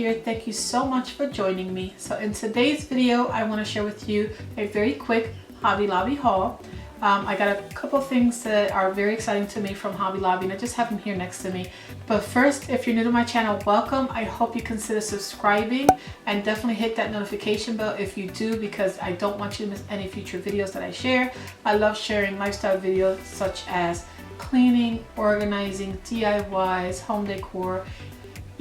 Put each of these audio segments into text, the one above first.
here. Thank you so much for joining me. So in today's video, I want to share with you a very quick Hobby Lobby haul. I got a couple things that are very exciting to me from Hobby Lobby, and I just have them here next to me. But first, if you're new to my channel, welcome. I hope you consider subscribing and definitely hit that notification bell if you do, because I don't want you to miss any future videos that I share. I love sharing lifestyle videos such as cleaning, organizing, DIYs, home decor,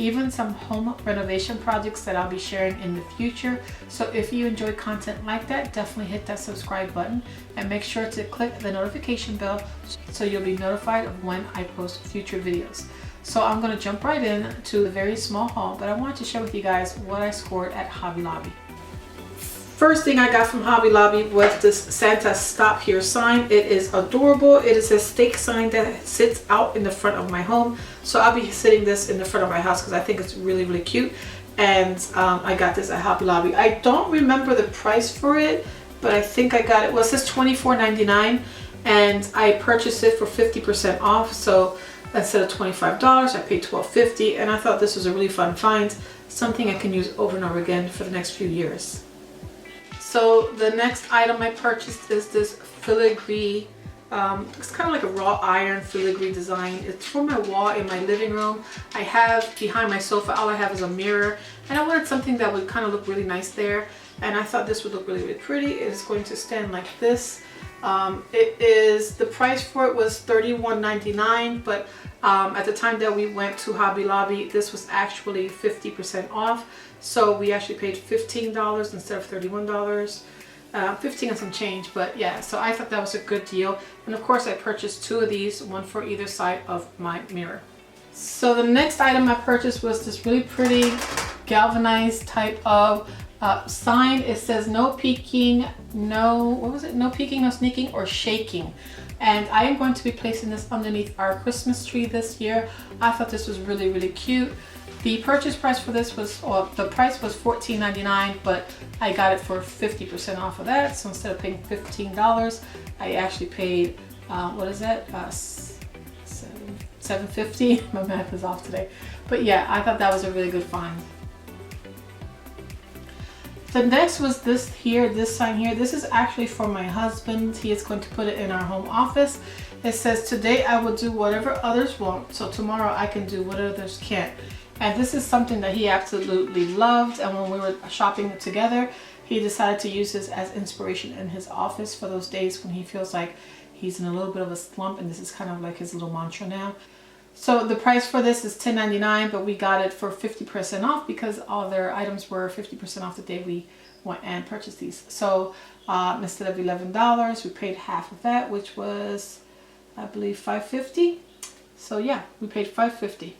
even some home renovation projects that I'll be sharing in the future. So if you enjoy content like that, definitely hit that subscribe button and make sure to click the notification bell so you'll be notified of when I post future videos. So I'm going to jump right in to a very small haul, but I wanted to share with you guys what I scored at Hobby Lobby. First thing I got from Hobby Lobby was this Santa Stop Here sign. It is adorable. It is a stake sign that sits out in the front of my home. So I'll be sitting this in the front of my house because I think it's really, really cute. And I got this at Hobby Lobby. I don't remember the price for it, but I think I got it. Well, it says $24.99 and I purchased it for 50% off. So instead of $25, I paid $12.50, and I thought this was a really fun find, something I can use over and over again for the next few years. So the next item I purchased is this filigree. It's kind of like a raw iron filigree design. It's for my wall in my living room. I have behind my sofa, all I have is a mirror, and I wanted something that would kind of look really nice there, and I thought this would look really, really pretty. It is going to stand like this. The price for it was $31.99, but at the time that we went to Hobby Lobby, this was actually 50% off. So we actually paid $15 instead of $31. 15 and some change, but yeah, so I thought that was a good deal. And of course I purchased two of these, one for either side of my mirror. So the next item I purchased was this really pretty galvanized type of sign. It says no peeking, no peeking, no sneaking or shaking. And I am going to be placing this underneath our Christmas tree this year. I thought this was really, really cute. The purchase price for this was, or the price was $14.99, but I got it for 50% off of that. So instead of paying $15, I actually paid, what is that? $7.50. My math is off today. But yeah, I thought that was a really good find. The next was this here, this sign here. This is actually for my husband. He is going to put it in our home office. It says, today I will do whatever others won't, so tomorrow I can do what others can't. And this is something that he absolutely loved, and when we were shopping together, he decided to use this as inspiration in his office for those days when he feels like he's in a little bit of a slump, and this is kind of like his little mantra now. So the price for this is $10.99, but we got it for 50% off because all their items were 50% off the day we went and purchased these. So instead of $11, we paid half of that, which was, I believe, $5.50. So yeah, we paid $5.50.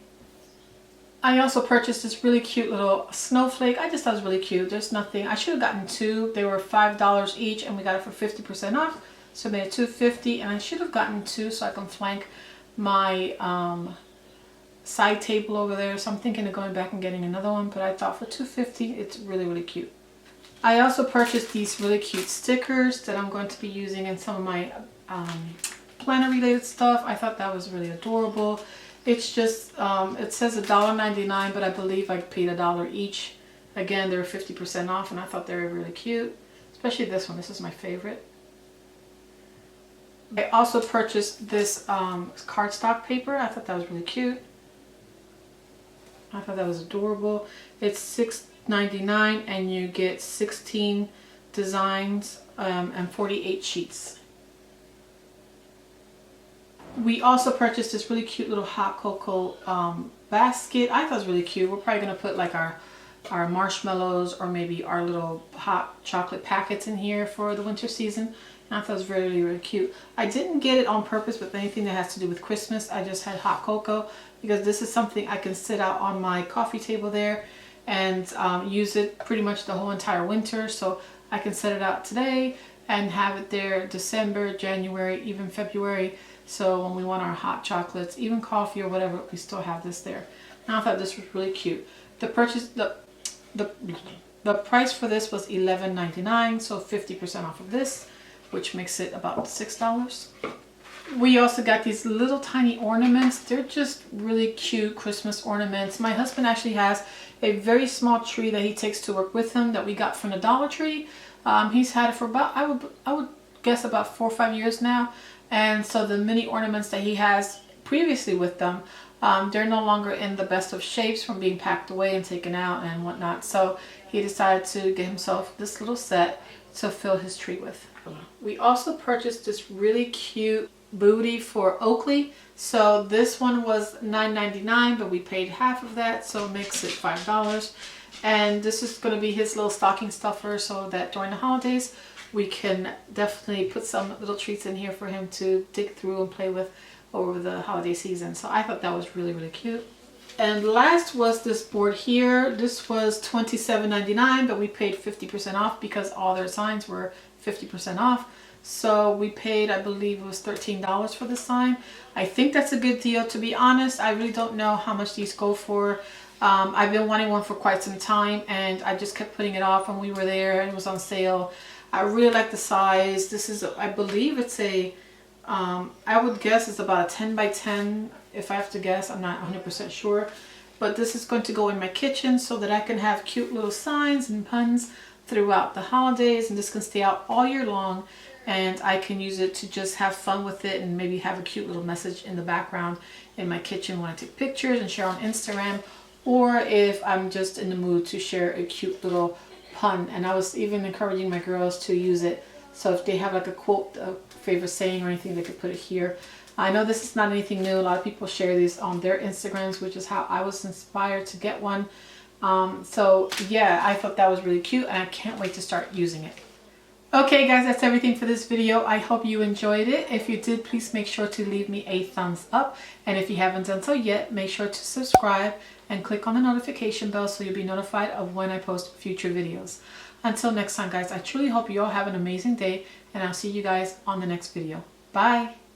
I also purchased this really cute little snowflake. I just thought it was really cute. There's nothing, I should have gotten two. They were $5 each and we got it for 50% off. So I made it $2.50, and I should have gotten two so I can flank my side table over there. So I'm thinking of going back and getting another one, but I thought for $2.50, it's really, really cute. I also purchased these really cute stickers that I'm going to be using in some of my planner related stuff. I thought that was really adorable. It's just, it says $1.99, but I believe I paid $1 each. Again, they're 50% off, and I thought they were really cute. Especially this one. This is my favorite. I also purchased this cardstock paper. I thought that was really cute. I thought that was adorable. It's $6.99, and you get 16 designs and 48 sheets. We also purchased this really cute little hot cocoa basket. I thought it was really cute. We're probably going to put like our marshmallows or maybe our little hot chocolate packets in here for the winter season. And I thought it was really, really cute. I didn't get it on purpose with anything that has to do with Christmas. I just had hot cocoa because this is something I can sit out on my coffee table there and use it pretty much the whole entire winter. So I can set it out today and have it there December, January, even February. So when we want our hot chocolates, even coffee or whatever, we still have this there. And I thought this was really cute. The price for this was $11.99, so 50% off of this, which makes it about $6. We also got these little tiny ornaments. They're just really cute Christmas ornaments. My husband actually has a very small tree that he takes to work with him that we got from the Dollar Tree. He's had it for about, I would guess about 4 or 5 years now. And so the mini ornaments that he has previously with them, they're no longer in the best of shapes from being packed away and taken out and whatnot. So he decided to get himself this little set to fill his tree with. We also purchased this really cute booty for Oakley. So this one was $9.99, but we paid half of that, so it makes it $5. And this is going to be his little stocking stuffer, so that during the holidays we can definitely put some little treats in here for him to dig through and play with over the holiday season. So I thought that was really, really cute. And last was this board here. This was $27.99, but we paid 50% off because all their signs were 50% off. So we paid, I believe it was $13 for the sign. I think that's a good deal, to be honest. I really don't know how much these go for. I've been wanting one for quite some time, and I just kept putting it off when we were there and it was on sale. I really like the size. This is, I believe it's a, I would guess it's about a 10 by 10, if I have to guess. I'm not 100% sure. But this is going to go in my kitchen so that I can have cute little signs and puns throughout the holidays, and this can stay out all year long, and I can use it to just have fun with it and maybe have a cute little message in the background in my kitchen when I take pictures and share on Instagram, or if I'm just in the mood to share a cute little pun. And I was even encouraging my girls to use it, so if they have like a quote, a favorite saying or anything, they could put it here. I know this is not anything new. A lot of people share these on their Instagrams, which is how I was inspired to get one. So yeah, I thought that was really cute, and I can't wait to start using it. Okay guys, that's everything for this video. I hope you enjoyed it. If you did, please make sure to leave me a thumbs up. And if you haven't done so yet, make sure to subscribe and click on the notification bell so you'll be notified of when I post future videos. Until next time guys, I truly hope you all have an amazing day, and I'll see you guys on the next video. Bye!